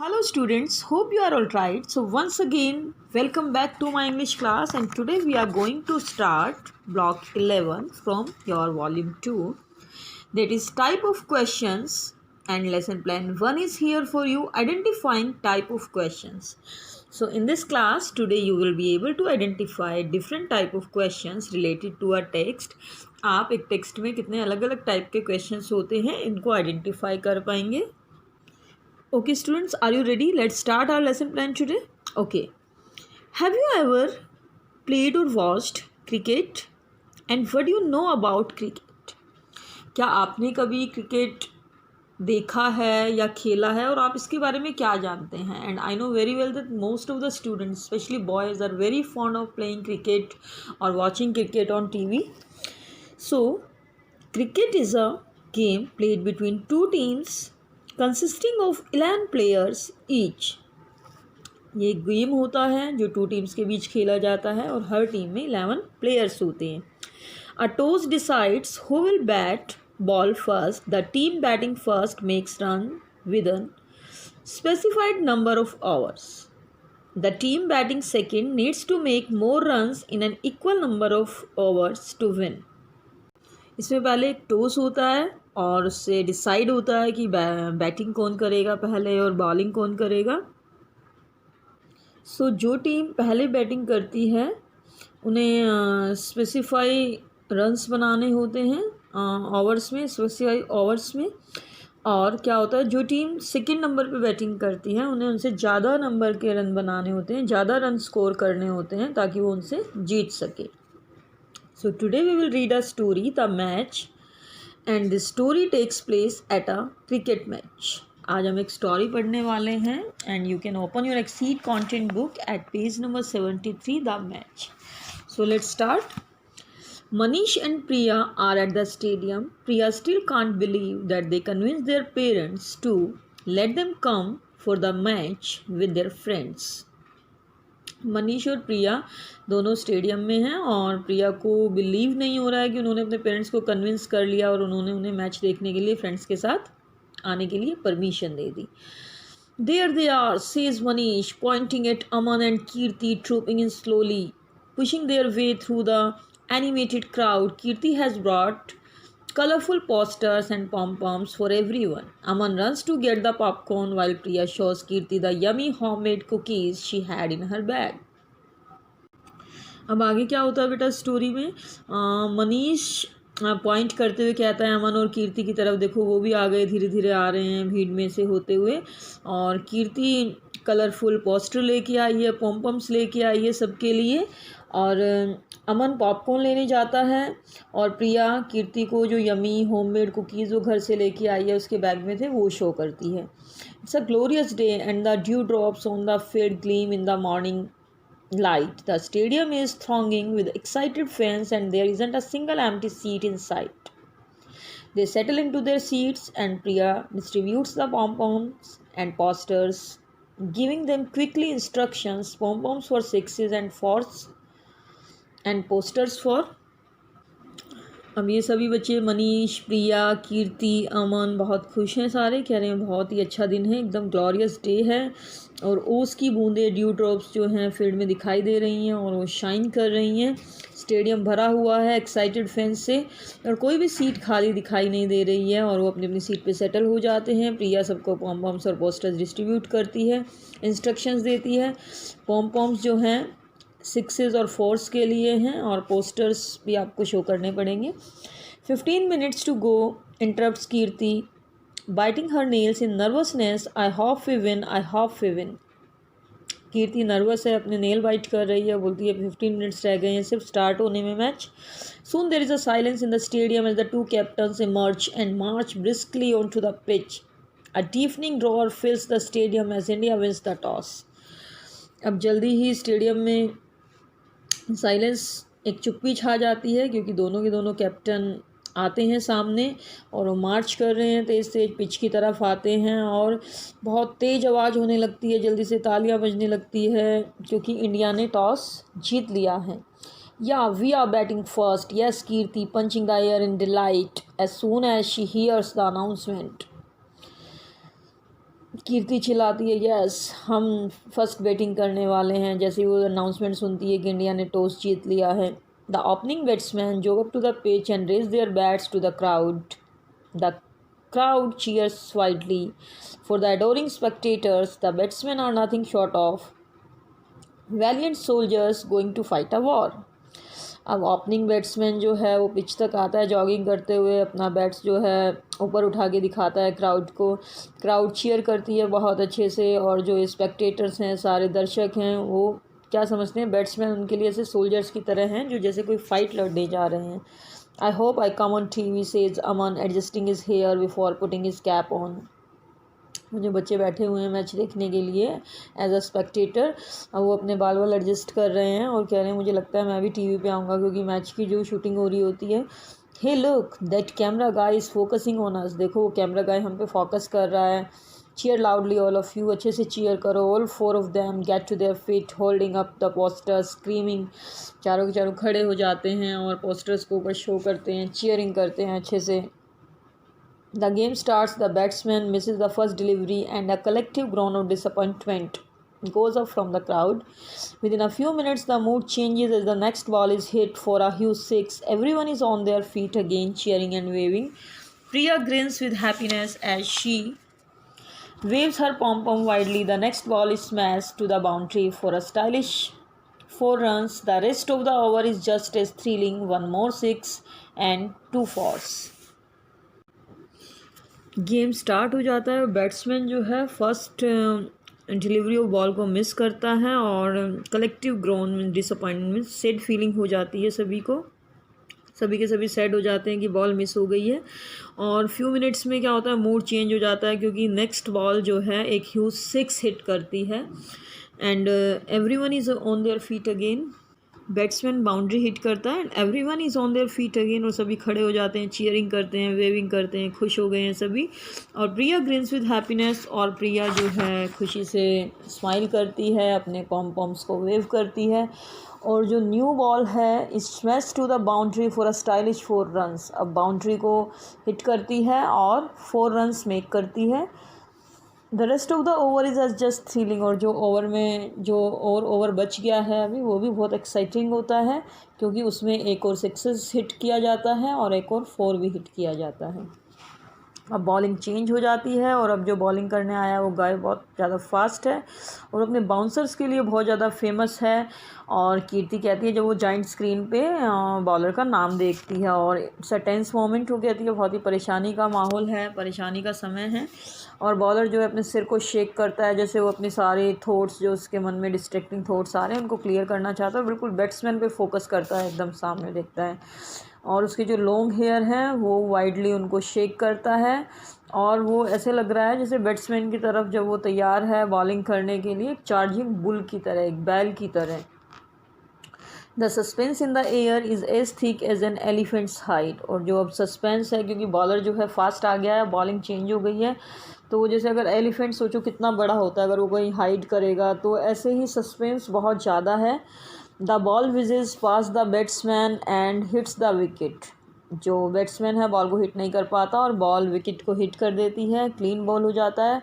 Hello students, hope you are all right. So once again, welcome back to my English class, and today we are going to start block 11 from your volume 2. That is type of questions, and lesson plan 1 is here for you, identifying type of questions. So in this class today you will be able to identify different type of questions related to a text. आप एक text में कितने अलग अलग type के questions होते हैं इनको आइडेंटिफाई कर पाएंगे. Okay, students, are you ready? Let's start our lesson plan today. Okay. Have you ever played or watched cricket? And what do you know about cricket? क्या आपने कभी क्रिकेट देखा है या खेला है और आप इसके बारे में क्या जानते हैं? And I know very well that most of the students specially boys are very fond of playing cricket और watching cricket on TV. So cricket is a game played between two teams consisting of 11 players each. ये game होता है जो two teams के बीच खेला जाता है और हर टीम में 11 प्लेयर्स होते हैं. A toss decides who will bat ball first. The team batting first makes run with an specified number of overs. The team batting second needs to make more runs in an equal number of overs to win. इसमें पहले एक toss होता है और उससे decide होता है कि बैटिंग कौन करेगा पहले और बॉलिंग कौन करेगा. सो जो टीम पहले बैटिंग करती है उन्हें स्पेसिफाई रन्स बनाने होते हैं ओवर्स में, स्पेसिफाई ओवर्स में. और क्या होता है, जो टीम सेकंड नंबर पे बैटिंग करती है उन्हें उनसे ज़्यादा नंबर के रन बनाने होते हैं, ज़्यादा रन स्कोर करने होते हैं ताकि वो उनसे जीत सके. So today we will read a story, The Match, and this story takes place at a cricket match. आज हम एक स्टोरी पढ़ने वाले हैं and you can open your Exceed content book at page number 73, The Match. So let's start. Manish and Priya are at the stadium. Priya still can't believe that they convinced their parents to let them come for the match with their friends. Manish और प्रिया दोनों stadium में हैं और प्रिया को believe नहीं हो रहा है कि उन्होंने अपने पेरेंट्स को कन्विंस कर लिया और उन्होंने उन्हें मैच देखने के लिए फ्रेंड्स के साथ आने के लिए permission they the. There they are, says Manish, pointing at Aman and Kirti trooping in slowly, pushing their way through the animated crowd. Kirti has brought colorful posters and pom-poms for everyone. Aman runs to get the popcorn while Priya shows Kirti the yummy homemade cookies she had in her bag. अब आगे क्या होता है बेटा story में, Manish point करते हुए कहता है अमन और कीर्ति की तरफ, देखो वो भी आ गए, धीरे धीरे आ रहे हैं भीड़ में से होते हुए. और कीर्ति कलरफुल पोस्टर लेके आई है, पॉम्पम्स लेके आई है सबके लिए. और अमन पॉपकॉर्न लेने जाता है और प्रिया कीर्ति को जो यमी होममेड कुकीज़ वो घर से लेके आई है उसके बैग में थे वो शो करती है. It's a glorious day and the due drops on the field gleam in the morning light. The stadium is thronging with excited fans and there isn't a single empty seat in sight. They settle into their seats and Priya distributes the pom-poms and posters, giving them quickly instructions, pom-poms for sixes and fours and posters for. अब ये सभी बच्चे मनीष, प्रिया, कीर्ति, अमन बहुत खुश हैं, सारे कह रहे हैं बहुत ही अच्छा दिन है, एकदम ग्लोरियस डे है. और ओस की बूंदें, ड्यू ड्रॉप्स जो हैं फील्ड में दिखाई दे रही हैं और वो शाइन कर रही हैं. स्टेडियम भरा हुआ है एक्साइटेड फैंस से और कोई भी सीट खाली दिखाई नहीं दे रही है और वो अपनी अपनी सीट पे सेटल हो जाते हैं. प्रिया सबको पॉम-पॉम्स और पोस्टर्स डिस्ट्रीब्यूट करती है, इंस्ट्रक्शंस देती है. पॉम-पॉम्स जो हैं सिक्सेस और फोर्स के लिए हैं और पोस्टर्स भी आपको शो करने पड़ेंगे. 15 minutes to go, interrupts Kirti, biting her nails in nervousness. I hope we win, I hope we win. Kirti nervous है, अपने नेल बाइट कर रही है, बोलती है 15 मिनट्स रह गए हैं सिर्फ स्टार्ट होने में match. Soon there is a silence in the stadium as the two captains emerge and march briskly onto the pitch. A deafening roar fills the stadium as India wins the toss. अब जल्दी ही stadium में silence, एक चुप्पी छा जाती है क्योंकि दोनों के दोनों कैप्टन आते हैं सामने और वो मार्च कर रहे हैं, तेज़ तेज़ पिच की तरफ आते हैं और बहुत तेज़ आवाज़ होने लगती है, जल्दी से तालियां बजने लगती है क्योंकि इंडिया ने टॉस जीत लिया है. या we are batting first, yes Kirti punching the air in delight as soon as she hears the announcement. Kirti चिल्लाती है यस हम फर्स्ट बैटिंग करने वाले हैं। जैसे वो अनाउंसमेंट सुनती है कि इंडिया ने टॉस जीत लिया है। द ओपनिंग बैट्समैन जो up to the pitch and raise their bats to the crowd. The crowd cheers wildly. For the adoring spectators, the batsmen are nothing short of valiant soldiers going to fight a war. अब opening batsman जो है वो pitch तक आता है jogging करते हुए, अपना बैट्स जो है ऊपर उठा के दिखाता है क्राउड को। क्राउड चीयर करती है बहुत अच्छे से, और जो स्पेक्टेटर्स हैं, सारे दर्शक हैं, वो क्या समझते हैं, बैट्समैन उनके लिए ऐसे सोल्जर्स की तरह हैं जो जैसे कोई फाइट लड़ने जा रहे हैं। I hope I come on TV, says Aman, adjusting his hair before putting his cap on. मुझे बच्चे बैठे हुए हैं मैच देखने के लिए एज अ स्पेक्टेटर। अब वो अपने बाल वाल एडजस्ट कर रहे हैं और कह रहे हैं मुझे लगता है मैं भी टीवी पे आऊँगा क्योंकि मैच की जो शूटिंग हो रही होती है। Hey look that camera guy is focusing on us. देखो वो कैमरा गाय हम पे फोकस कर रहा है। Cheer loudly all of you, अच्छे से चीयर करो। All 4 of them get to their feet holding up the posters screaming. चारों के चारों खड़े हो जाते हैं और पोस्टर्स को ऊपर शो करते हैं, चीयरिंग करते हैं अच्छे से। The game starts, the batsman Mrs the first delivery and a collective grown of disappointment goes up from the crowd. Within a few minutes the mood changes as the next ball is hit for a huge 6. Everyone is on their feet again, cheering and waving. Priya grins with happiness as she waves her pom-pom widely. The next ball is smashed to the boundary for a stylish 4 runs. The rest of the over is just as thrilling. One more 6 and 2 fours. Game start हो जाता है। Batsman जो है first delivery of ball को miss करता है और collective grown में डिसअपॉइंटमेंट सैड फीलिंग हो जाती है सभी को। सभी के सभी सैड हो जाते हैं कि बॉल मिस हो गई है। और फ्यू मिनट्स में क्या होता है, मूड चेंज हो जाता है क्योंकि नेक्स्ट बॉल जो है एक ह्यूज 6 हिट करती है and everyone is on their feet again. Batsman boundary hit करता है and everyone is on their feet again, और सभी खड़े हो जाते हैं, चीयरिंग करते हैं, वेविंग करते हैं, खुश हो गए हैं सभी। और प्रिया ग्रिन्स विद हैप्पीनेस, और प्रिया जो है खुशी से स्माइल करती है, अपने पॉम पॉम्स को वेव करती है। और जो न्यू बॉल है is smash to the boundary for a stylish 4 runs. अब बाउंड्री को हिट करती है और 4 रन्स मेक करती है। The rest of the over is as just thrilling, और जो ओवर में जो ओवर बच गया है अभी वो भी बहुत एक्साइटिंग होता है क्योंकि उसमें एक और 6 हिट किया जाता है और एक और 4 भी हिट किया जाता है। अब बॉलिंग चेंज हो जाती है और अब जो बॉलिंग करने आया वो गाय बहुत ज़्यादा फास्ट है और अपने बाउंसर्स के लिए बहुत ज़्यादा फेमस है। और कीर्ति कहती है जब वो जाइंट स्क्रीन पे बॉलर का नाम देखती है और इट्स अ टेंस मोमेंट हो कहती है, बहुत ही परेशानी का माहौल है, परेशानी का समय है। और बॉलर जो है अपने सिर को शेक करता है जैसे वो अपने सारे थॉट्स जो उसके मन में डिस्ट्रैक्टिंग थॉट्स आ रहे हैं उनको क्लियर करना चाहता है। बिल्कुल बैट्समैन पे फोकस करता है, एकदम सामने देखता है और उसके जो लॉन्ग हेयर हैं वो वाइडली उनको शेक करता है और वो ऐसे लग रहा है जैसे बैट्समैन की तरफ जब वो तैयार है बॉलिंग करने के लिए, एक चार्जिंग बुल की तरह, एक बैल की तरह। The suspense in the air is as thick as an elephant's height, और जो अब सस्पेंस है क्योंकि बॉलर जो है फास्ट आ गया है, बॉलिंग चेंज हो गई है, तो जैसे अगर एलिफेंट सोचो कितना बड़ा होता है अगर वो कहीं हाइड करेगा, तो ऐसे ही सस्पेंस बहुत ज़्यादा है। The ball whizzes past the batsman and hits the wicket. जो बैट्समैन है बॉल को हिट नहीं कर पाता और बॉल विकेट को हिट कर देती है, क्लीन बॉल हो जाता है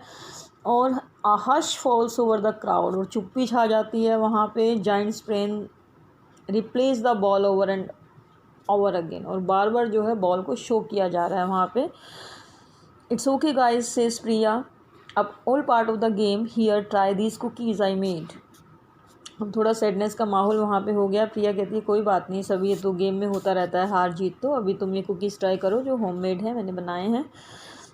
और a hush falls over the crowd, और चुप्पी छा जाती है वहाँ पे। Giant sprain replace the ball over and over again, और बार बार जो है बॉल को शो किया जा रहा है वहाँ पे। इट्स ओके गाइस, सेज प्रिया, अब all part of the game here, try these cookies I made. हम थोड़ा सैडनेस का माहौल वहाँ पे हो गया। प्रिया कहती है कोई बात नहीं, सभी ये तो गेम में होता रहता है हार जीत, तो अभी तुम ये कुकीज़ ट्राई करो जो होममेड है, मैंने बनाए हैं।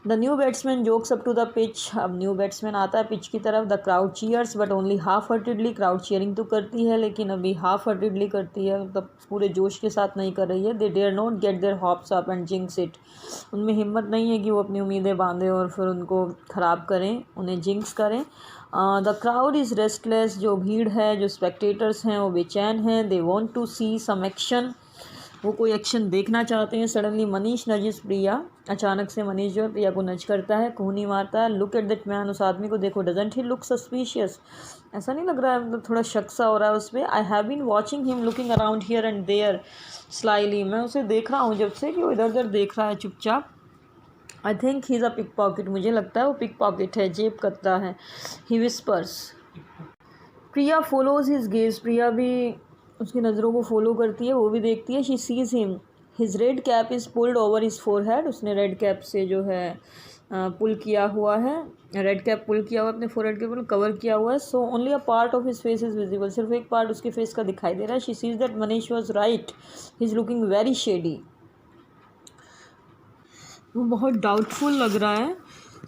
The new batsman jogs up to the pitch, अब न्यू बैट्समैन आता है पिच की तरफ। The crowd cheers but only half heartedly, crowd cheering तो करती है लेकिन अभी हाफ हार्टेडली करती है, मतलब पूरे जोश के साथ नहीं कर रही है। They dare not get their hopes up and jinx it, उनमें हिम्मत नहीं है कि वो अपनी उम्मीदें बांधें और फिर उनको ख़राब करें, उन्हें जिंक्स करें। द क्राउड इज़ रेस्टलेस, जो भीड़ है, जो स्पेक्टेटर्स हैं वो बेचैन हैं। They want to see some action, वो कोई एक्शन देखना चाहते हैं। सडनली मनीष नजिस प्रिया, अचानक से मनीष जो है प्रिया को नज करता है, कोहनी मारता है। लुक एट दैट मैन, उस आदमी को देखो, डजंट ही लुक सस्पिशियस, ऐसा नहीं लग रहा है, मतलब थोड़ा शक सा हो रहा है उस पर। I have been watching him looking around here and there slyly, मैं उसे देख रहा हूँ जब से कि वो इधर उधर देख रहा है चुपचाप। I think he is a pickpocket, मुझे लगता है वो पिक पॉकेट है, जेब कतरा है. ही विस्पर्स. प्रिया फॉलोज हिज गेज, प्रिया भी उसकी नज़रों को फॉलो करती है, वो भी देखती है. She seize him, his red cap is pulled over his forehead, उसने रेड कैप से जो है पुल किया हुआ है, रेड कैप पुल किया हुआ है अपने फोरहेड के ऊपर, कवर किया हुआ है. So only a part of his face is visible, सिर्फ एक पार्ट उसके फेस का दिखाई दे रहा है. She sees that Manish was right, he is looking very shady. वो बहुत डाउटफुल लग रहा है.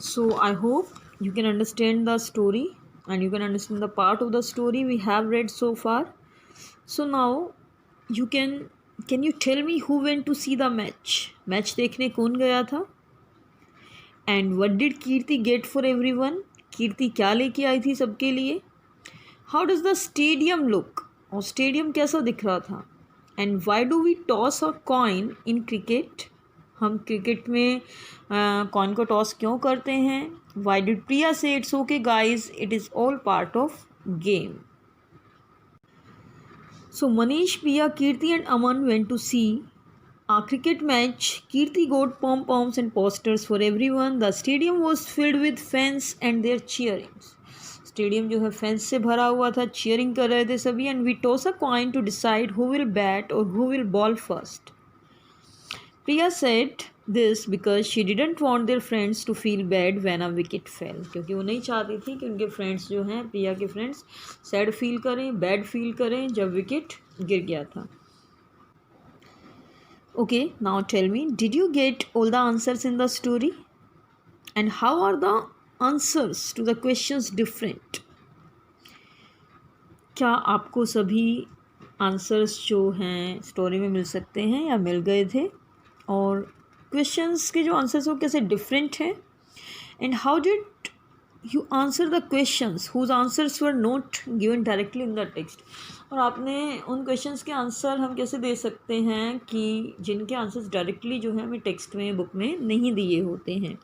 So I hope you can understand the story and you can understand the part of the story we have read so far. So now you can you tell me who went to see the match देखने कौन गया था? And what did Kirti get for everyone? कीर्ति क्या लेके आई थी सबके लिए? How does the stadium look? और स्टेडियम कैसा दिख रहा था? And why do we toss a coin in cricket? हम क्रिकेट में कॉइन को टॉस क्यों करते हैं? Why did Priya say it's okay guys, it is all part of game? So Manish, Priya, Kirti and Aman went to see a cricket match. Kirti got pom-poms and posters for everyone. The stadium was filled with fans and their cheering. Stadium जो है fans से भरा हुआ था, cheering कर रहे थे सभी. And we toss a coin to decide who will bat और who will bowl first. Priya said this because she didn't want their friends to feel bad when a wicket fell. क्योंकि वो नहीं चाहती थी कि उनके फ्रेंड्स जो हैं, प्रिया के फ्रेंड्स, सैड फील करें, बैड फील करें जब विकेट गिर गया था. Okay, now tell me, did you get all the answers in the story? And how are the answers to the questions different? क्या आपको सभी आंसर्स जो हैं स्टोरी में मिल सकते हैं या मिल गए थे? और क्वेश्चंस के जो आंसर्स वो कैसे डिफरेंट हैं? And how did you answer the questions whose answers were not given directly in the text? और आपने उन क्वेश्चंस के आंसर हम कैसे दे सकते हैं कि जिनके आंसर्स डायरेक्टली जो है हमें टेक्स्ट में, बुक में नहीं दिए होते हैं.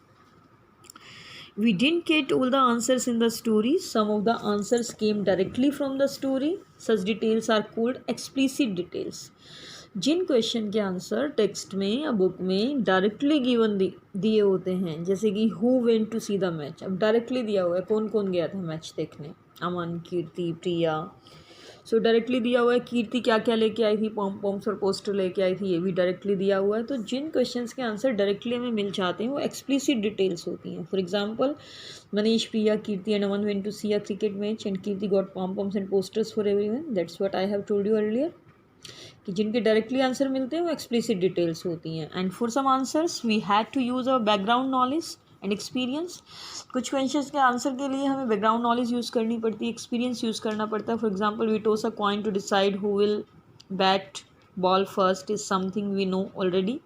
We didn't get all the answers in the story. Some of the answers came directly from the story. Such details are called explicit details. जिन क्वेश्चन के आंसर टेक्स्ट में या बुक में डायरेक्टली गिवन दिए होते हैं, जैसे कि who went to see the match, अब डायरेक्टली दिया हुआ है कौन कौन गया था मैच देखने, अमन, कीर्ति, प्रिया. सो डायरेक्टली दिया हुआ है कीर्ति क्या क्या लेके आई थी, पॉम्स और पोस्टर लेके आई थी, ये भी डायरेक्टली दिया हुआ है. तो जिन क्वेश्चंस के आंसर डायरेक्टली हमें मिल जाते हैं वो एक्सप्लिसिट डिटेल्स होती हैं. For example, Manish, Priya, Kirti and Aman went to see a cricket match and Kirti got poms and posters for everyone. That's what I have told you earlier, कि जिनके डायरेक्टली आंसर मिलते हैं वो एक्सप्लिसिट डिटेल्स होती हैं. And for some answers we had to use our background knowledge and experience. कुछ questions के answer के लिए हमें बैकग्राउंड नॉलेज यूज़ करनी पड़ती है, एक्सपीरियंस यूज़ करना पड़ता है. For example, we toss a coin to decide who will bat ball first is something we know already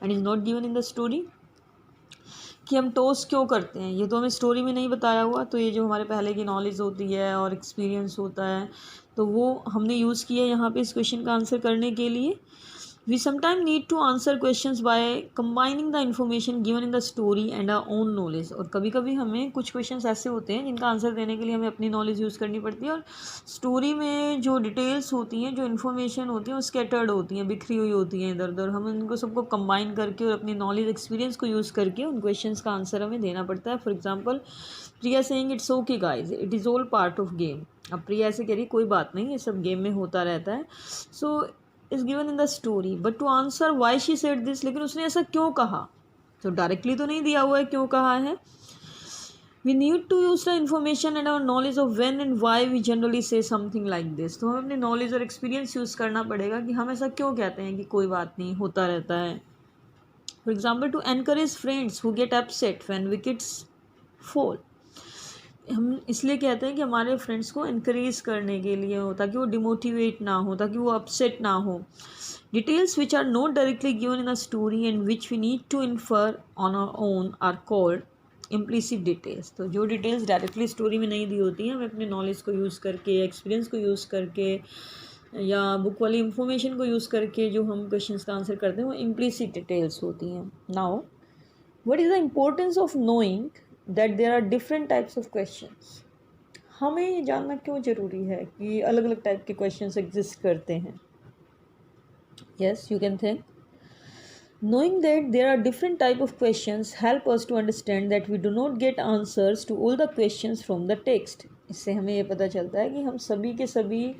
and is not given in the story. कि हम टॉस क्यों करते हैं ये तो हमें स्टोरी में नहीं बताया हुआ, तो ये जो हमारे पहले की नॉलेज होती है और एक्सपीरियंस होता है तो वो हमने यूज़ किया यहाँ पे इस क्वेश्चन का आंसर करने के लिए. We sometime need to answer questions by combining the information given in the story and our own knowledge. और कभी कभी हमें कुछ क्वेश्चंस ऐसे होते हैं जिनका आंसर देने के लिए हमें अपनी नॉलेज यूज़ करनी पड़ती है, और स्टोरी में जो डिटेल्स होती हैं, जो इन्फॉर्मेशन होती है वो स्कैटर्ड होती हैं, बिखरी हुई होती हैं इधर उधर. हम उनको सबको कंबाइन करके और अपनी नॉलेज एक्सपीरियंस को यूज़ करके उन क्वेश्चंस का आंसर हमें देना पड़ता है. For example, Priya saying it's okay guys, it is all part of game. अब प्रिया ऐसे कह रही कोई बात नहीं, ये सब गेम में होता रहता है. So is given in the story, but to answer why she said this, लेकिन उसने ऐसा क्यों कहा, तो डायरेक्टली तो नहीं दिया हुआ है क्यों कहा है. We need to use the information and our knowledge of when and why we generally say something like this. तो हमें अपने नॉलेज और एक्सपीरियंस यूज़ करना पड़ेगा कि हम ऐसा क्यों कहते हैं कि कोई बात नहीं, होता रहता है. For example, to encourage friends who get upset when wickets fall. हम इसलिए कहते हैं कि हमारे फ्रेंड्स को इनक्रेज करने के लिए हो, ताकि वो डिमोटिवेट ना हो, ताकि वो अपसेट ना हो. Details which are not directly given in a story and which we need to infer on our own are called implicit details. तो जो डिटेल्स डायरेक्टली स्टोरी में नहीं दी होती हैं, हमें अपने नॉलेज को यूज़ करके, एक्सपीरियंस को यूज़ करके या बुक वाली इंफॉर्मेशन को यूज़ करके जो हम क्वेश्चंस का आंसर करते हैं वो इम्प्लिसिट डिटेल्स होती हैं. Now, what is the importance of knowing that there are different types of questions? हमें ये जानना क्यों ज़रूरी है कि अलग अलग टाइप के क्वेश्चंस एग्जिस्ट करते हैं. Yes, you can think. Knowing that there are different type of questions help us to understand that we do not get answers to all the questions from the text. इससे हमें ये पता चलता है कि हम सभी के सभी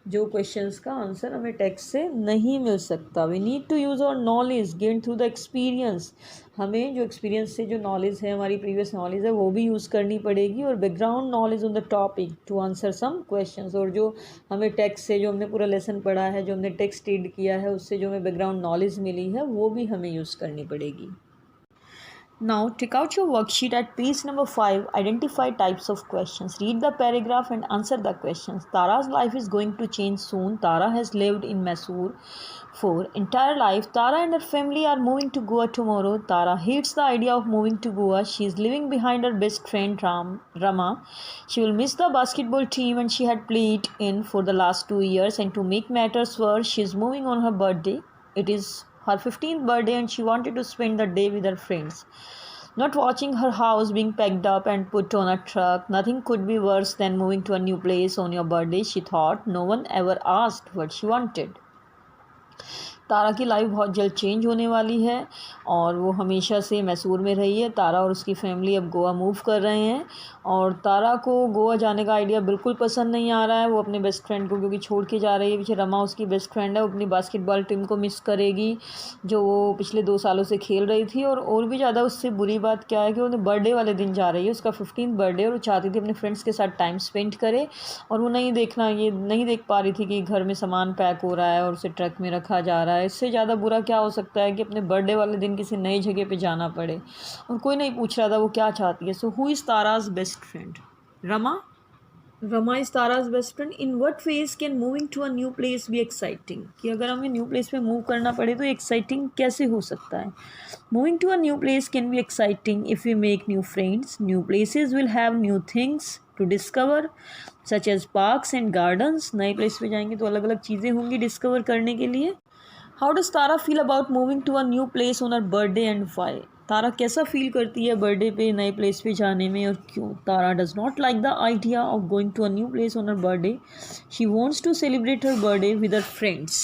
जो क्वेश्चंस का आंसर हमें टेक्स्ट से नहीं मिल सकता. We need to use our knowledge gain through the experience. हमें जो एक्सपीरियंस से जो नॉलेज है, हमारी प्रीवियस नॉलेज है, वो भी यूज़ करनी पड़ेगी, और background knowledge on the topic to answer some questions. और जो हमें टेक्स्ट से, जो हमने पूरा लेसन पढ़ा है, जो हमने टेक्स्ट रीड किया है, उससे जो हमें बैकग्राउंड नॉलेज मिली है, वो भी हमें यूज़ करनी पड़ेगी. Now take out your worksheet at page number 5. Identify types of questions. Read the paragraph and answer the questions. Tara's life is going to change soon. Tara has lived in Mysore for entire life. Tara and her family are moving to Goa tomorrow. Tara hates the idea of moving to Goa. She is leaving behind her best friend Rama. She will miss the basketball team and she had played in for the last 2 years. And to make matters worse, she is moving on her birthday. It is her 15th birthday and she wanted to spend the day with her friends. Not watching her house being packed up and put on a truck. Nothing could be worse than moving to a new place on your birthday, she thought. No one ever asked what she wanted. तारा की life बहुत जल्द change होने वाली है और वो हमेशा से मैसूर में रही है. तारा और उसकी फैमिली अब गोवा मूव कर रहे हैं और तारा को गोवा जाने का आइडिया बिल्कुल पसंद नहीं आ रहा है. वो अपने बेस्ट फ्रेंड को क्योंकि छोड़ के जा रही है. पीछे रमा उसकी बेस्ट फ्रेंड है. वो अपनी बास्केटबॉल टीम को मिस करेगी जो वो पिछले 2 सालों से खेल रही थी. और भी ज़्यादा उससे बुरी बात क्या है कि वो बर्थडे वाले दिन जा रही है, उसका 15th बर्थडे, और वो चाहती थी अपने फ्रेंड्स के साथ टाइम स्पेंड करे और वो नहीं देख पा रही थी कि घर में सामान पैक हो रहा है और उसे ट्रक में रखा जा रहा है. इससे ज़्यादा बुरा क्या हो सकता है कि अपने बर्थडे वाले दिन किसी नई जगह पे जाना पड़े और कोई नहीं पूछ रहा था वो क्या चाहती है. So who is Tara's best friend? Rama is Tara's best friend. In what ways can moving to a new place be exciting? कि अगर हमें न्यू प्लेस पे मूव करना पड़े तो एक्साइटिंग कैसे हो सकता है? Moving to a new place can be exciting if we make new friends. New places will have new things to discover such as parks and gardens. नए प्लेस पे जाएंगे तो अलग अलग चीज़ें होंगी डिस्कवर करने के लिए. How does Tara feel about moving to a new place on her birthday and why? Tara कैसा फील करती है बर्थडे पे नए प्लेस पे जाने में और क्यों? Tara does not like the idea of going to a new place on her birthday. She wants to celebrate her birthday with her friends.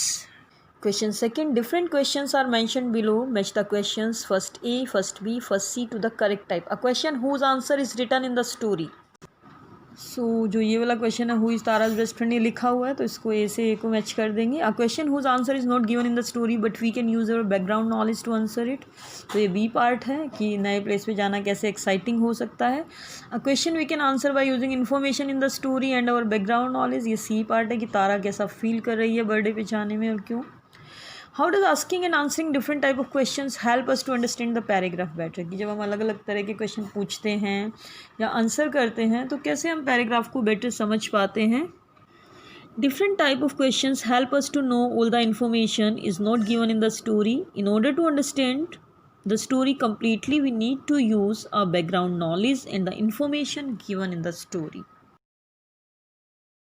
Question 2. Different questions are mentioned below. Match the questions first A, first B, first C to the correct type. A question whose answer is written in the story. जो ये वाला question है who is Tara's best friend, ये लिखा हुआ है तो इसको ए से ए को मैच कर देंगे. A question whose answer is not given in the story but we can use our background knowledge to answer it. तो ये बी पार्ट है कि नए प्लेस पे जाना कैसे एक्साइटिंग हो सकता है. A question we can answer by using information in the story and our background knowledge. ये सी पार्ट है कि तारा कैसा फील कर रही है बर्थडे पे जाने में और क्यों. How does asking and answering different type of questions help us to understand the paragraph better. कि जब हम अलग अलग तरह के क्वेश्चन पूछते हैं या आंसर करते हैं तो कैसे हम पैराग्राफ को बेटर समझ पाते हैं. Different type of questions help us to know all the information is not given in the story. In order to understand the story completely we need to use our background knowledge and the information given in the story.